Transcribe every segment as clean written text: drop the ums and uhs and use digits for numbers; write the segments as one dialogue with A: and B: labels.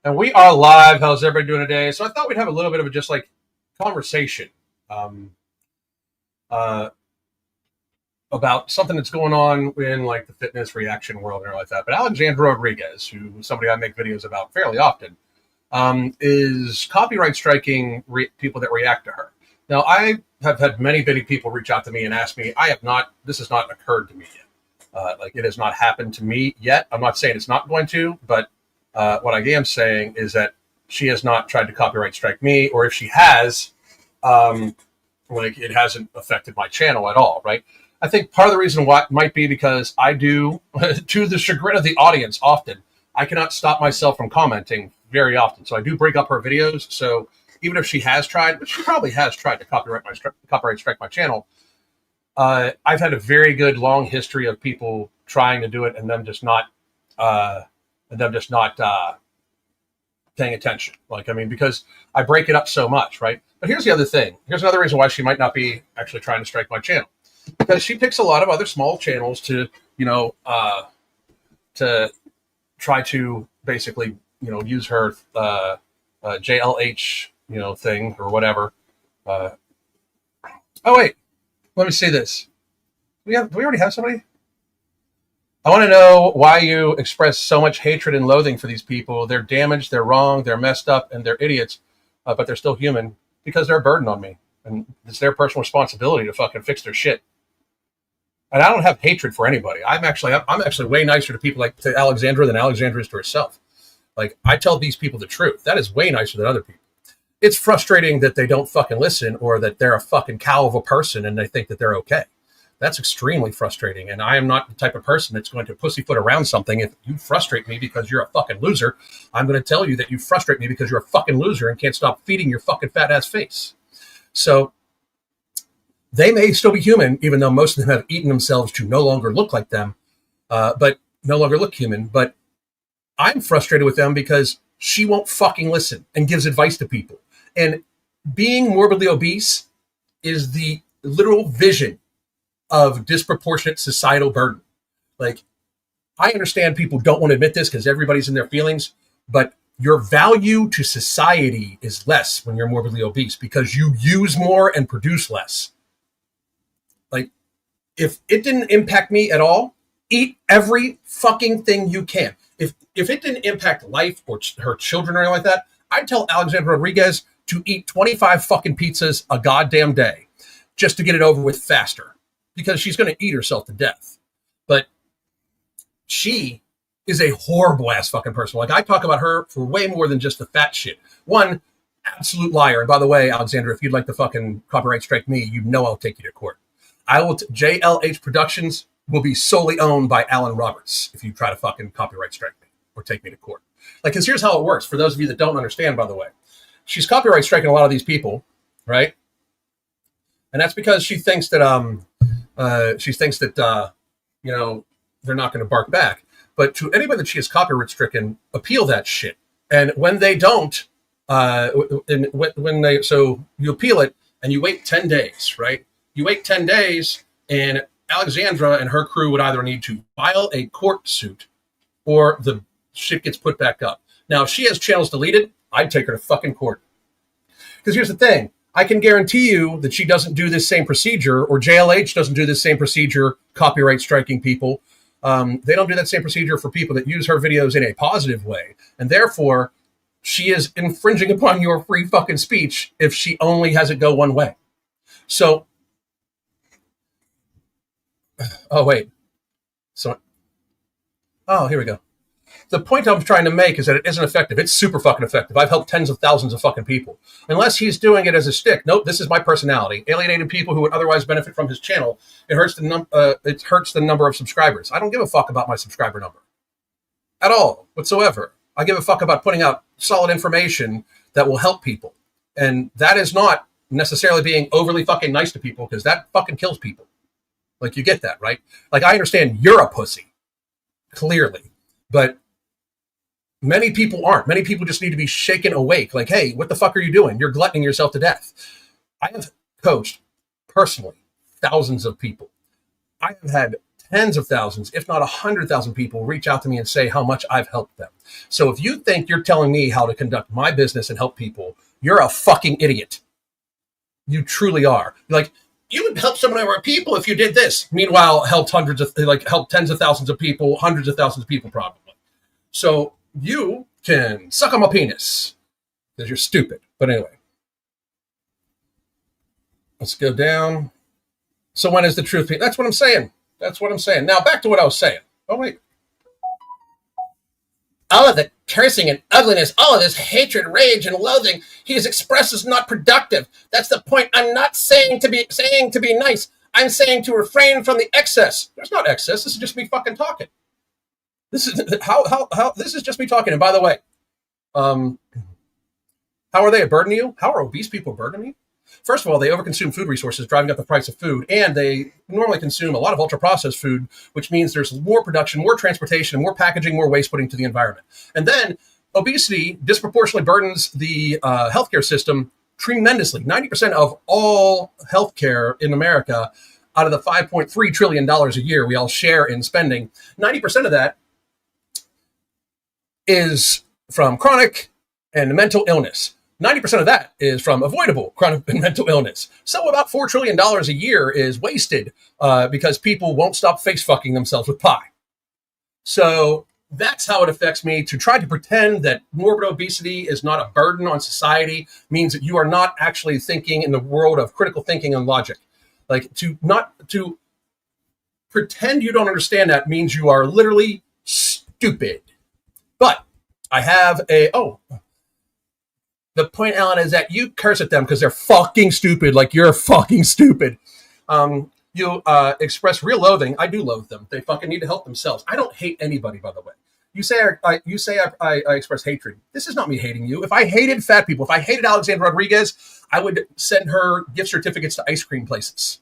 A: And we are live. How's everybody doing today? So I thought we'd have a little bit of a just like conversation uh, about something that's going on in like the fitness reaction world and all like that. But Alexandra Rodriguez, who's somebody I make videos about fairly often, is copyright striking people that react to her. Now, I have had many people reach out to me and ask me. This has not occurred to me yet. Like it has not happened to me yet. I'm not saying it's not going to, but what I am saying is that she has not tried to copyright strike me, or if she has, like it hasn't affected my channel at all, right? I think part of the reason why might be because I do, to the chagrin of the audience often, I cannot stop myself from commenting very often. So I do break up her videos. So even if she has tried, but she probably has tried to copyright strike my channel, I've had a very good long history of people trying to do it and them just not paying attention. Like, I mean, because I break it up so much, right? But here's the other thing. Here's another reason why she might not be actually trying to strike my channel. Because she picks a lot of other small channels to, to try to basically, use her JLH, thing or whatever. Oh, wait. Let me see this. Do we already have somebody? I want to know why you express so much hatred and loathing for these people. They're damaged, they're wrong, they're messed up, and they're idiots, but they're still human because they're a burden on me. And it's their personal responsibility to fucking fix their shit. And I don't have hatred for anybody. I'm actually way nicer to people like to Alexandra than Alexandra is to herself. Like, I tell these people the truth. That is way nicer than other people. It's frustrating that they don't fucking listen or that they're a fucking cow of a person and they think that they're okay. That's extremely frustrating. And I am not the type of person that's going to pussyfoot around something. If you frustrate me because you're a fucking loser, I'm going to tell you that you frustrate me because you're a fucking loser and can't stop feeding your fucking fat ass face. So they may still be human, even though most of them have eaten themselves to no longer look like them, but no longer look human. But I'm frustrated with them because she won't fucking listen and gives advice to people. And being morbidly obese is the literal vision of disproportionate societal burden. Like, I understand people don't want to admit this because everybody's in their feelings, but your value to society is less when you're morbidly obese because you use more and produce less. Like, if it didn't impact me at all, eat every fucking thing you can. If it didn't impact life or her children or anything like that, I'd tell Alexandra Rodriguez to eat 25 fucking pizzas a goddamn day just to get it over with faster. Because she's going to eat herself to death. But she is a horrible ass fucking person. Like, I talk about her for way more than just the fat shit. One, absolute liar. And by the way, Alexandra, if you'd like to fucking copyright strike me, I'll take you to court. JLH Productions will be solely owned by Alan Roberts if you try to fucking copyright strike me or take me to court. Like, because here's how it works. For those of you that don't understand, by the way, she's copyright striking a lot of these people, right? And that's because she thinks that they're not going to bark back. But to anybody that she has copyright stricken, appeal that shit. And when they don't, so you appeal it and you wait 10 days, right? You wait 10 days and Alexandra and her crew would either need to file a court suit or the shit gets put back up. Now, if she has channels deleted, I'd take her to fucking court. Because here's the thing. I can guarantee you that she doesn't do this same procedure, or JLH doesn't do this same procedure, copyright striking people. They don't do that same procedure for people that use her videos in a positive way. And therefore, she is infringing upon your free fucking speech if she only has it go one way. So, here we go. The point I'm trying to make is that it isn't effective. It's super fucking effective. I've helped tens of thousands of fucking people. Unless he's doing it as a stick. Nope, this is my personality. Alienating people who would otherwise benefit from his channel. It hurts the number of subscribers. I don't give a fuck about my subscriber number. At all, whatsoever. I give a fuck about putting out solid information that will help people. And that is not necessarily being overly fucking nice to people, because that fucking kills people. Like, you get that, right? Like, I understand you're a pussy. Clearly. But many people aren't. Many people just need to be shaken awake. Like, hey, what the fuck are you doing? You're gluttoning yourself to death. I have coached, personally, thousands of people. I have had tens of thousands, if not 100,000 people reach out to me and say how much I've helped them. So if you think you're telling me how to conduct my business and help people, you're a fucking idiot. You truly are. Like, you would help so many more people if you did this. Meanwhile, helped tens of thousands of people, hundreds of thousands of people probably. So you can suck on my penis because you're stupid. But anyway, let's go down. So when is the truth? That's what I'm saying. That's what I'm saying. Now back to what I was saying. Oh, wait. All of the cursing and ugliness, all of this hatred, rage, and loathing he has expressed is not productive. That's the point. I'm not saying to be nice. I'm saying to refrain from the excess. There's not excess. This is just me fucking talking. This is this is just me talking. And by the way, how are they a burden to you? How are obese people burdening you? First of all, they overconsume food resources, driving up the price of food, and they normally consume a lot of ultra-processed food, which means there's more production, more transportation, more packaging, more waste put into the environment. And then obesity disproportionately burdens the healthcare system tremendously. 90% of all healthcare in America, out of the $5.3 trillion a year we all share in spending, 90% of that is from chronic and mental illness. 90% of that is from avoidable chronic and mental illness. So about $4 trillion a year is wasted because people won't stop face fucking themselves with pie. So that's how it affects me. To try to pretend that morbid obesity is not a burden on society means that you are not actually thinking in the world of critical thinking and logic. Like, to pretend you don't understand that means you are literally stupid. But I have the point, Alan, is that you curse at them because they're fucking stupid. Like, you're fucking stupid. You express real loathing. I do loathe them. They fucking need to help themselves. I don't hate anybody, by the way. You say I express hatred. This is not me hating you. If I hated fat people, if I hated Alexandra Rodriguez, I would send her gift certificates to ice cream places,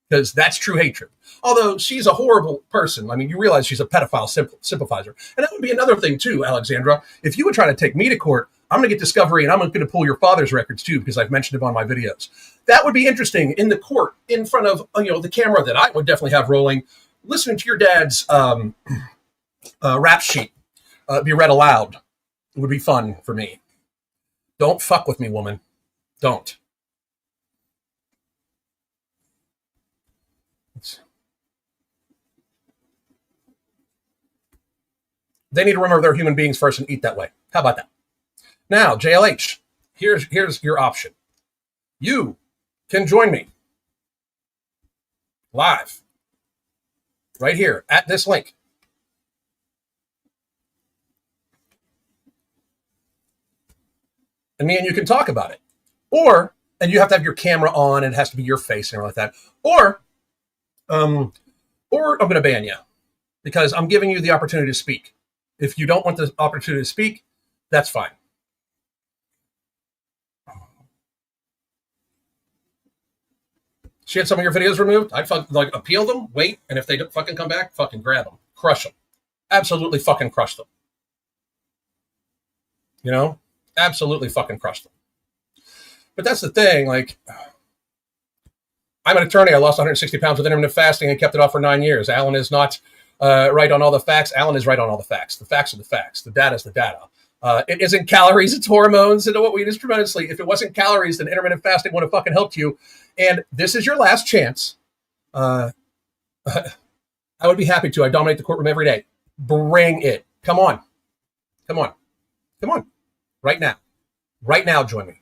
A: because that's true hatred. Although she's a horrible person. I mean, you realize she's a pedophile sympathizer. And that would be another thing too, Alexandra. If you would try to take me to court, I'm going to get discovery, and I'm going to pull your father's records too, because I've mentioned him on my videos. That would be interesting in the court, in front of the camera that I would definitely have rolling, listening to your dad's rap sheet be read aloud. It would be fun for me. Don't fuck with me, woman. Don't. They need to remember they're human beings first and eat that way. How about that? Now, JLH, here's your option. You can join me live right here at this link. And me and you can talk about it. And you have to have your camera on, and it has to be your face and everything like that. Or I'm going to ban you because I'm giving you the opportunity to speak. If you don't want the opportunity to speak, that's fine. She had some of your videos removed. I'd appeal them, wait, and if they don't fucking come back, fucking grab them, crush them, absolutely fucking crush them. Absolutely fucking crush them. But that's the thing. Like, I'm an attorney. I lost 160 pounds with intermittent fasting and kept it off for 9 years. Alan is not right on all the facts. Alan is right on all the facts. The facts are the facts. The data is the data. It isn't calories, it's hormones. And what we use tremendously. If it wasn't calories, then intermittent fasting would have fucking helped you. And this is your last chance. I would be happy to. I dominate the courtroom every day. Bring it. Come on. Come on. Come on. Right now. Right now, join me.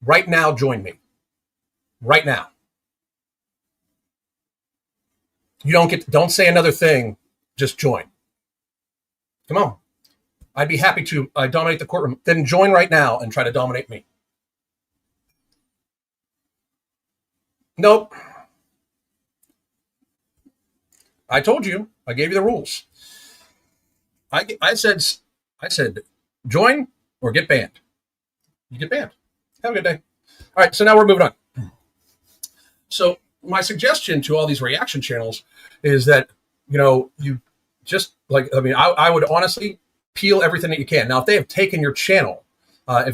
A: Right now, join me. Right now. Don't say another thing. Just join. Come on. I'd be happy to dominate the courtroom. Then join right now and try to dominate me. Nope. I told you. I gave you the rules. I said, join or get banned. You get banned. Have a good day. All right, so now we're moving on. So my suggestion to all these reaction channels is that, you just I would honestly peel everything that you can. Now, if they have taken your channel, I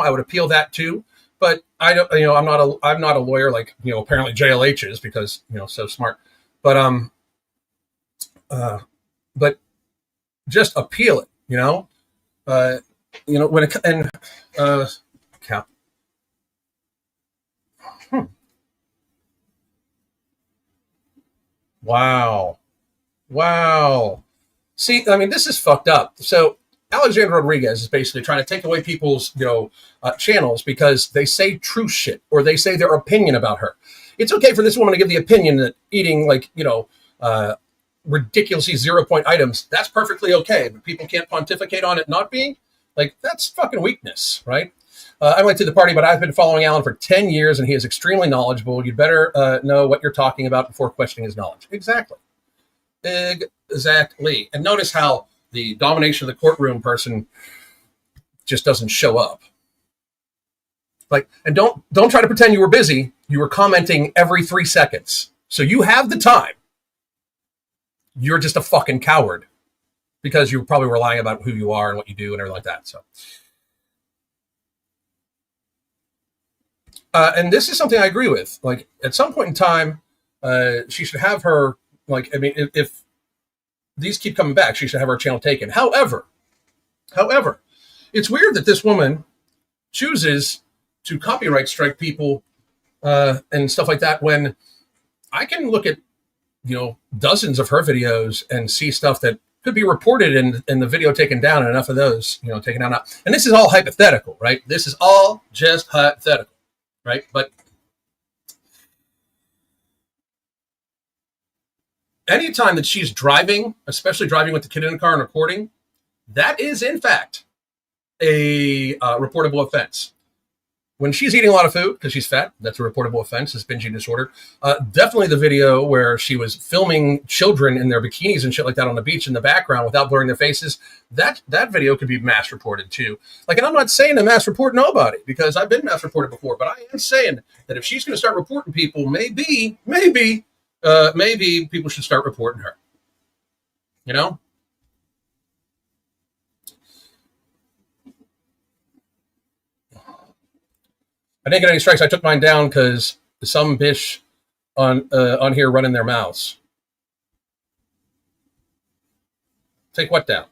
A: would appeal that too. But I don't, I'm not a lawyer like, apparently JLH is, because, so smart. But But just appeal it, uh, when it, and, count. Hmm. Wow. Wow. See, I mean, this is fucked up. So Alexandra Rodriguez is basically trying to take away people's, channels because they say true shit or they say their opinion about her. It's okay for this woman to give the opinion that eating uh, ridiculously 0 point items, that's perfectly okay. But people can't pontificate on it not being like that's fucking weakness, right? I'm late to the party, but I've been following Alan for 10 years and he is extremely knowledgeable. You'd better know what you're talking about before questioning his knowledge. Exactly. Exactly. And notice how the domination of the courtroom person just doesn't show up. Like, and don't try to pretend you were busy. You were commenting every 3 seconds. So you have the time. You're just a fucking coward because you probably were lying about who you are and what you do and everything like that. So, and this is something I agree with. Like, at some point in time, she should have her, like, I mean, if these keep coming back, she should have her channel taken. However, it's weird that this woman chooses to copyright strike people and stuff like that when I can look at dozens of her videos and see stuff that could be reported in the video taken down, and enough of those taken down. And this is all hypothetical, right? This is all just hypothetical, right? But anytime that she's driving, especially driving with the kid in the car and recording, that is in fact a reportable offense. When she's eating a lot of food because she's fat, that's a reportable offense. It's binge eating disorder. Definitely the video where she was filming children in their bikinis and shit like that on the beach in the background without blurring their faces. That video could be mass reported too. Like, and I'm not saying to mass report nobody because I've been mass reported before, but I am saying that if she's going to start reporting people, maybe people should start reporting her. You know? I didn't get any strikes. I took mine down because some bitch on here running their mouths. Take what down?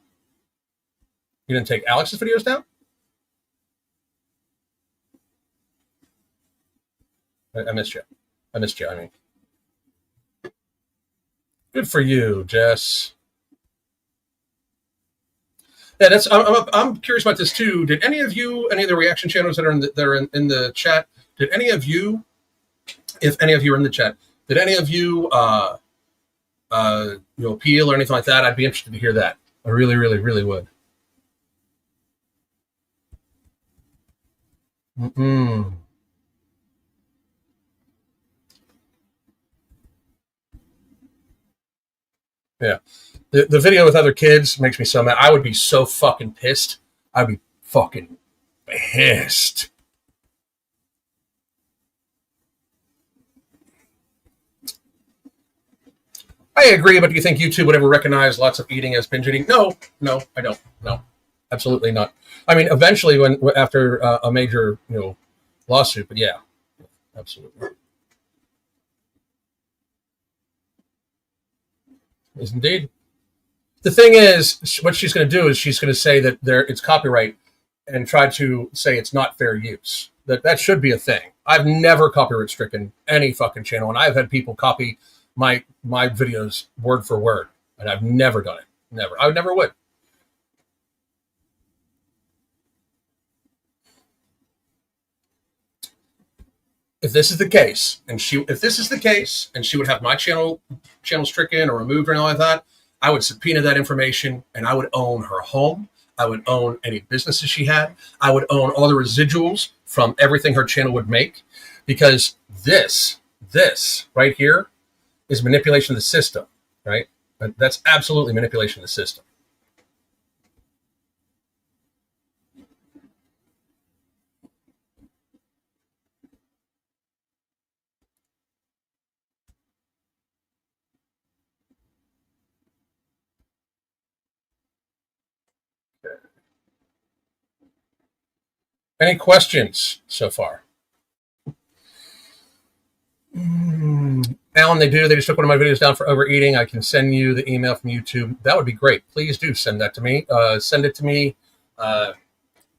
A: You didn't take Alex's videos down? I missed you. I missed you. I mean, good for you, Jess. Yeah, that's. I'm curious about this too. Did any of you, any of the reaction channels that are in the chat, did any of you, if any of you are in the chat, did any of you appeal or anything like that? I'd be interested to hear that. I really, really, really would. Mm-mm. Yeah. The video with other kids makes me so mad. I would be so fucking pissed. I'd be fucking pissed. I agree, but do you think YouTube would ever recognize lots of eating as binge eating? No, I don't. No, absolutely not. I mean, eventually, when after a major lawsuit, but yeah, absolutely. Is indeed. The thing is, what she's going to do is she's going to say that it's copyright and try to say it's not fair use. That should be a thing. I've never copyright stricken any fucking channel, and I've had people copy my videos word for word, and I've never done it. Never. I never would. If this is the case, and she would have my channel stricken or removed or anything like that, I would subpoena that information, and I would own her home. I would own any businesses she had. I would own all the residuals from everything her channel would make, because this right here is manipulation of the system, right? That's absolutely manipulation of the system. Any questions so far? Alan, they do. They just took one of my videos down for overeating. I can send you the email from YouTube. That would be great. Please do send that to me. Send it to me. Send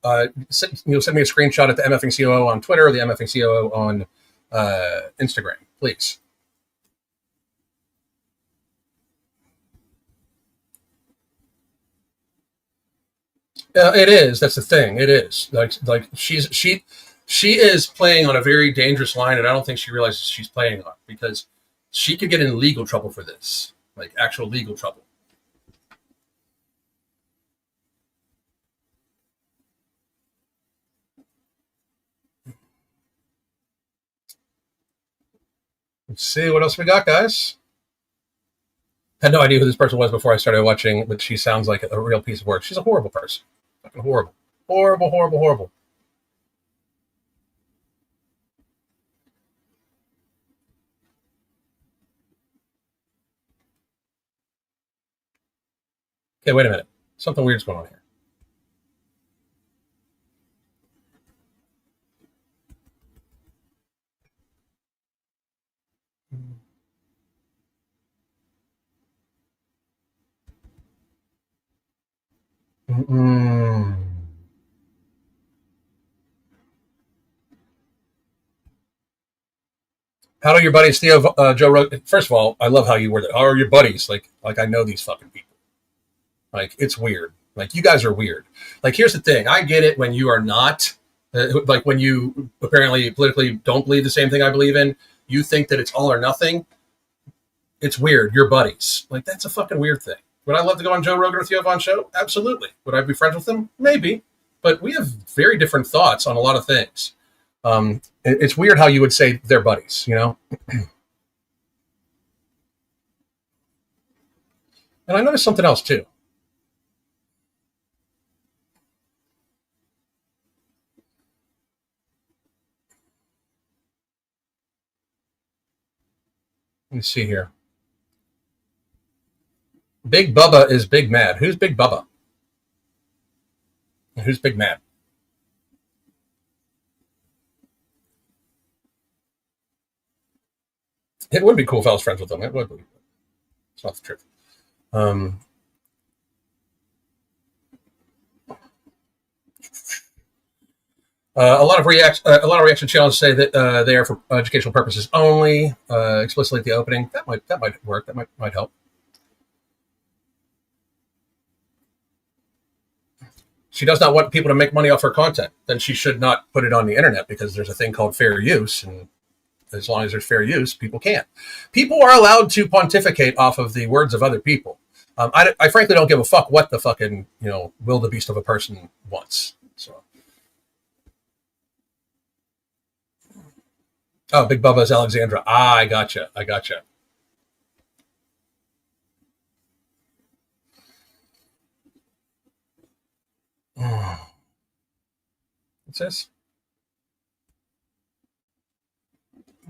A: me a screenshot at the MFing COO on Twitter or the MFing COO on Instagram, please. It is. That's the thing. It is like she is playing on a very dangerous line, and I don't think she realizes she's playing on, because she could get in legal trouble for this, like actual legal trouble. Let's see what else we got, guys. Had no idea who this person was before I started watching, but she sounds like a real piece of work. She's a horrible person. Fucking horrible. Horrible, horrible, horrible. Okay, wait a minute. Something weird's going on here. Mm-mm. How do your buddies, Theo, Joe Rogan? First of all, I love how you word it. How are your buddies? Like I know these fucking people. Like, it's weird. Like, you guys are weird. Like, here's the thing. I get it when you are not, like when you apparently politically don't believe the same thing I believe in. You think that it's all or nothing. It's weird. You're buddies. Like, that's a fucking weird thing. Would I love to go on Joe Rogan or Theo Von show? Absolutely. Would I be friends with them? Maybe. But we have very different thoughts on a lot of things. It's weird how you would say they're buddies, you know? And I noticed something else too. Let me see here. Big Bubba is Big Mad. Who's Big Bubba? And who's Big Mad? It would be cool if I was friends with them. It would be. It's not the truth. Um, a lot of reaction channels say that they are for educational purposes only, explicitly at the opening. That might work. That might help. She does not want people to make money off her content. Then she should not put it on the internet, because there's a thing called fair use, and as long as there's fair use, people can't. People are allowed to pontificate off of the words of other people. I frankly don't give a fuck what the fucking wildebeest of a person wants. So, oh, Big Bubba is Alexandra. I gotcha. I gotcha. What's this?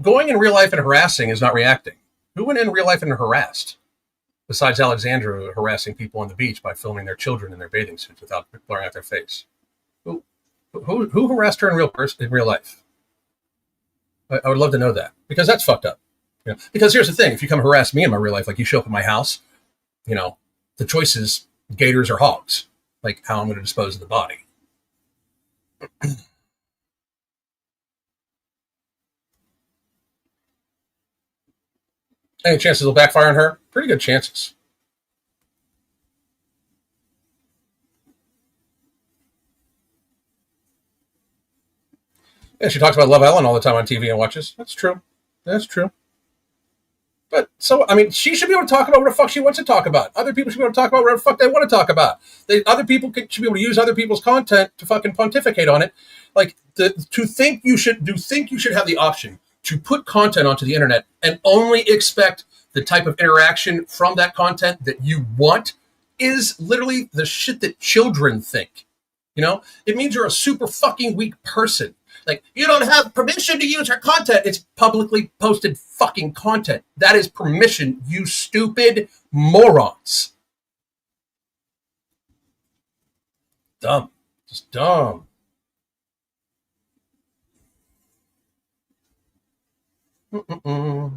A: Going in real life and harassing is not reacting. Who went in real life and harassed? Besides Alexandra harassing people on the beach by filming their children in their bathing suits without blurring out their face. Who who harassed her in real life? I would love to know that, because that's fucked up. Because here's the thing: if you come harass me in my real life, like you show up at my house, you know, the choice is gators or hogs. Like, how I'm going to dispose of the body. Any chances it'll backfire on her? Pretty good chances. Yeah, she talks about Love Ellen all the time on TV and watches. That's true. That's true. But so, I mean, she should be able to talk about what the fuck she wants to talk about. Other people should be able to talk about whatever the fuck they want to talk about. Other people should be able to use other people's content to fucking pontificate on it. Like, to think you should have the option to put content onto the internet and only expect the type of interaction from that content that you want is literally the shit that children think. It means you're a super fucking weak person. Like, you don't have permission to use her content. It's publicly posted fucking content. That is permission, you stupid morons. Dumb. Just dumb. Mm-mm-mm.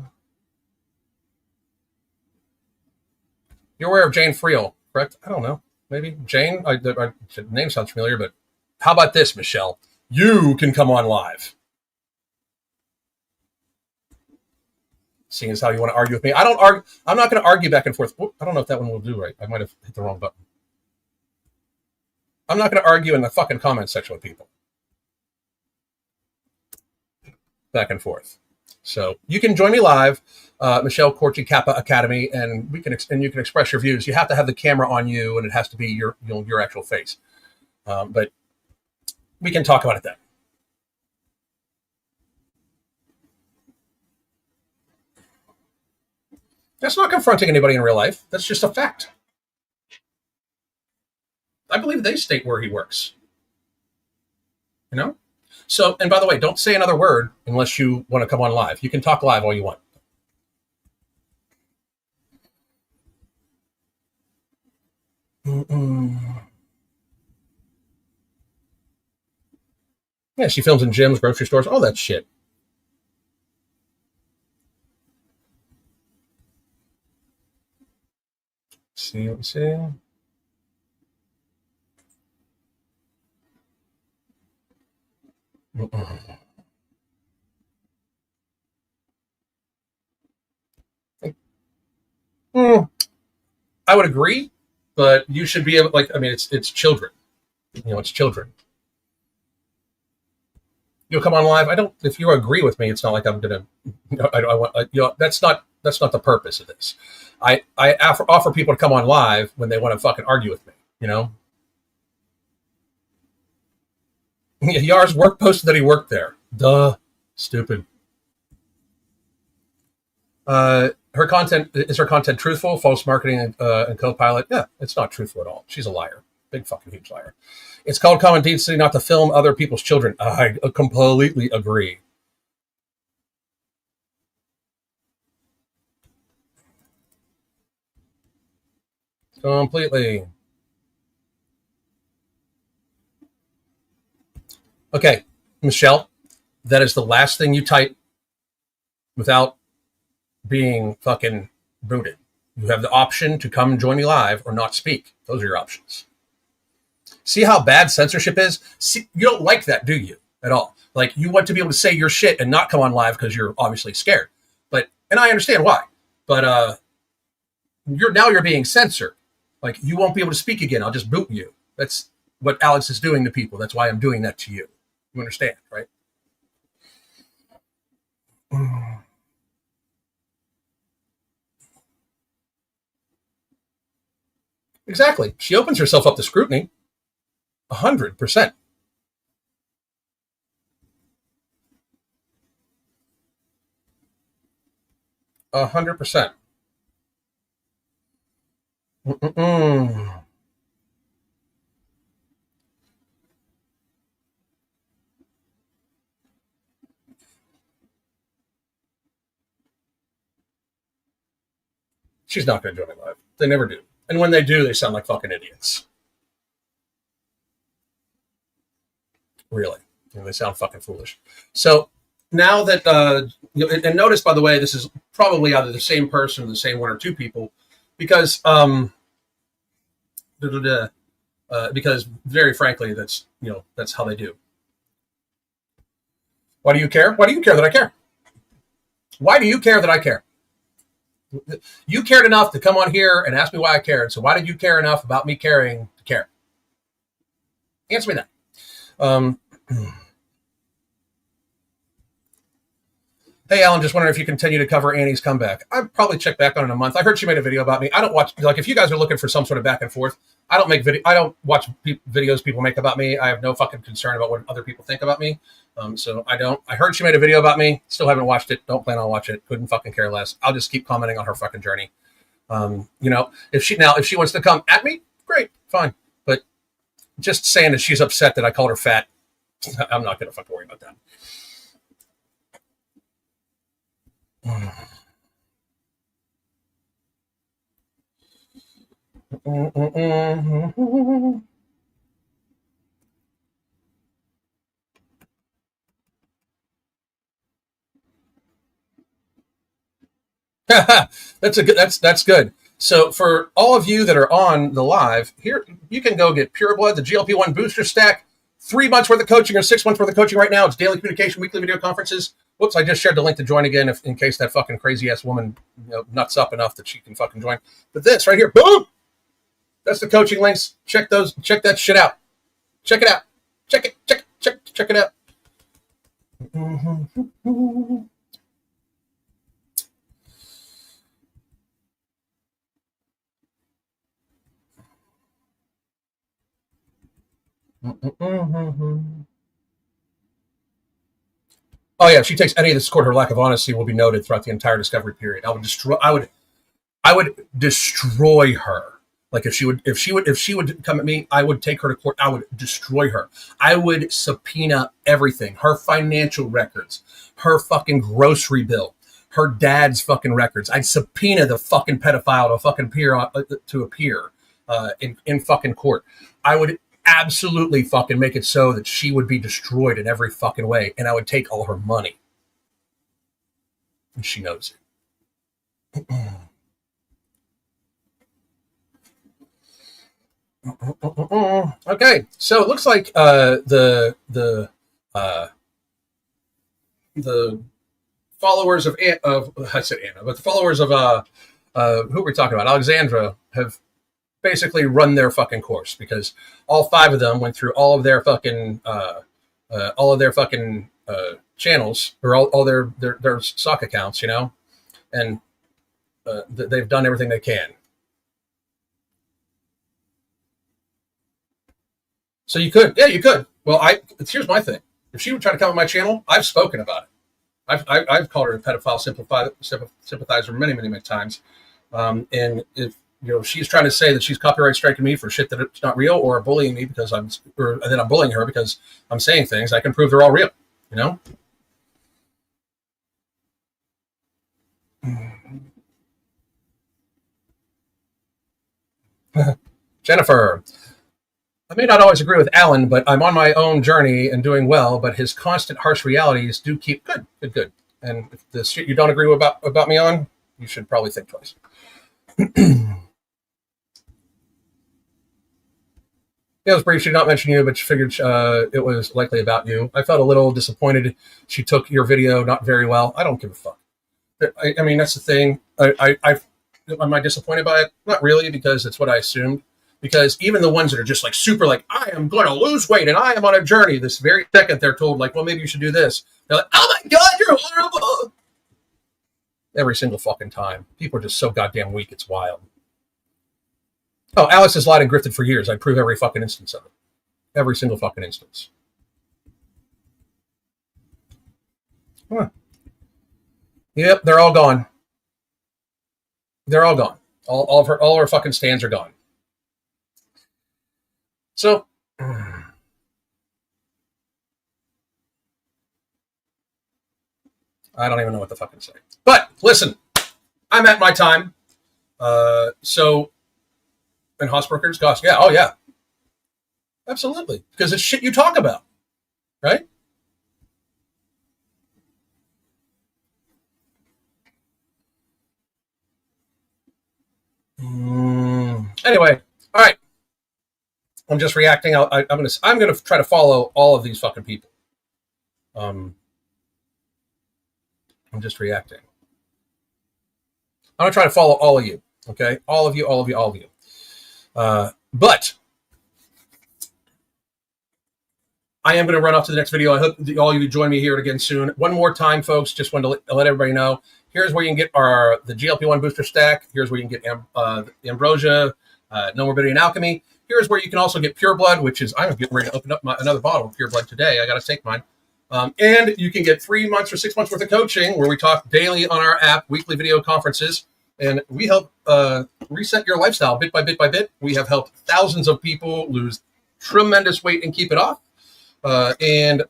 A: You're aware of Jane Friel, correct? I don't know. Maybe Jane. The name sounds familiar, but how about this, Michelle? You can come on live. Seeing as how you want to argue with me, I don't argue. I'm not going to argue back and forth. I don't know if that one will do right. I might have hit the wrong button. I'm not going to argue in the fucking comment section with people. Back and forth. So you can join me live, Michelle Corti Kappa Academy, and you can express your views. You have to have the camera on you, and it has to be your actual face. But we can talk about it then. That's not confronting anybody in real life. That's just a fact. I believe they state where he works. You know? So, and by the way, don't say another word unless you want to come on live. You can talk live all you want. Mm-mm. Yeah, she films in gyms, grocery stores, all that shit. See what we see. Mm, I would agree, but you should be able. Like, I mean, it's children. It's children. You'll come on live. I don't. If you agree with me, it's not like I'm gonna. I want. That's not the purpose of this. I offer people to come on live when they want to fucking argue with me. Yar's work posted that he worked there. Duh. Stupid. Her content truthful? False marketing and co-pilot? Yeah, it's not truthful at all. She's a liar. Big fucking huge liar. It's called common decency not to film other people's children. I completely agree. Completely. Okay, Michelle, that is the last thing you type without being fucking booted. You have the option to come join me live or not speak. Those are your options. See how bad censorship is? See, you don't like that, do you? At all. Like, you want to be able to say your shit and not come on live because you're obviously scared. And I understand why. But you're being censored. Like, you won't be able to speak again. I'll just boot you. That's what Alex is doing to people. That's why I'm doing that to you. You understand, right? Exactly. She opens herself up to scrutiny. 100%. 100%. Mm-mm. She's not going to join me live. They never do. And when they do, they sound like fucking idiots. Really. They sound fucking foolish. So now that, and notice, by the way, this is probably either the same person or the same one or two people because, because very frankly, that's how they do. Why do you care? Why do you care that I care? Why do you care that I care? You cared enough to come on here and ask me why I cared. So why did you care enough about me caring to care? Answer me that. Hey, Alan, just wondering if you continue to cover Annie's comeback. I'll probably check back on it in a month. I heard she made a video about me. I don't watch, like, if you guys are looking for some sort of back and forth, I don't watch videos people make about me. I have no fucking concern about what other people think about me. So I don't. I heard she made a video about me. Still haven't watched it. Don't plan on watching it. Couldn't fucking care less. I'll just keep commenting on her fucking journey. If she wants to come at me, great, fine. But just saying that she's upset that I called her fat, I'm not gonna fucking worry about that. That's good. So for all of you that are on the live here, you can go get Pure Blood, the GLP-1 booster stack, 3 months worth of coaching or 6 months worth of coaching right now. It's daily communication, weekly video conferences. Whoops, I just shared the link to join again in case that fucking crazy ass woman nuts up enough that she can fucking join. But this right here, boom, that's the coaching links. Check that shit out. Check it out. Check it out. Oh yeah, if she takes any of this court, her lack of honesty will be noted throughout the entire discovery period. I would destroy her. Like if she would come at me, I would take her to court. I would destroy her. I would subpoena everything. Her financial records, her fucking grocery bill, her dad's fucking records. I'd subpoena the fucking pedophile to appear in fucking court. I would absolutely fucking make it so that she would be destroyed in every fucking way, and I would take all her money. And she knows it. Okay, so it looks like the followers of I said Anna, but the followers of who we're talking about, Alexandra, have basically run their fucking course, because all 5 of them went through all of their fucking channels, or all their stock accounts, and they've done everything they can. So you could. Well, here's my thing. If she would try to come on my channel, I've spoken about it. I've called her a pedophile sympathizer many, many, many times. And if she's trying to say that she's copyright striking me for shit that it's not real, or bullying me because I'm bullying her because I'm saying things, I can prove they're all real. Jennifer. I may not always agree with Alan, but I'm on my own journey and doing well, but his constant harsh realities do keep good. And if the shit you don't agree about me on, you should probably think twice. It was brief. She did not mention you, but she figured it was likely about you. I felt a little disappointed. She took your video not very well. I don't give a fuck. I mean, that's the thing. Am I disappointed by it? Not really, because it's what I assumed. Because even the ones that are just like super like, I am going to lose weight and I am on a journey, this very second they're told like, well, maybe you should do this. They're like, oh my God, you're horrible. Every single fucking time. People are just so goddamn weak. It's wild. Oh, Alice has lied and grifted for years. I prove every fucking instance of it. Every single fucking instance. Huh. Yep, they're all gone. They're all gone. All of her fucking stands are gone. So, I don't even know what to fucking say. But listen, I'm at my time. So, and Hossberger's gosh, yeah, oh yeah, absolutely, because it's shit you talk about, right? Anyway, all right. I'm just reacting. I'm gonna try to follow all of these fucking people. I'm just reacting. I'm gonna try to follow all of you. Okay, all of you. But I am going to run off to the next video. I hope all of you join me here again soon. One more time, folks. Just wanted to let everybody know. Here's where you can get the GLP-1 booster stack. Here's where you can get Ambrosia, No Morbidity and Alchemy. Here's where you can also get Pure Blood, which is, I'm getting ready to open up another bottle of Pure Blood today. I got to take mine. And you can get 3 months or 6 months worth of coaching where we talk daily on our app, weekly video conferences. And we help reset your lifestyle bit by bit by bit. We have helped thousands of people lose tremendous weight and keep it off. And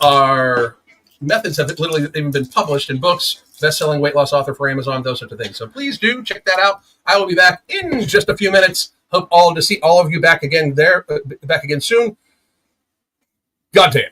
A: our methods have literally even been published in books, best-selling weight loss author for Amazon, those sorts of things. So please do check that out. I will be back in just a few minutes. Hope to see all of you back again soon. Goddamn.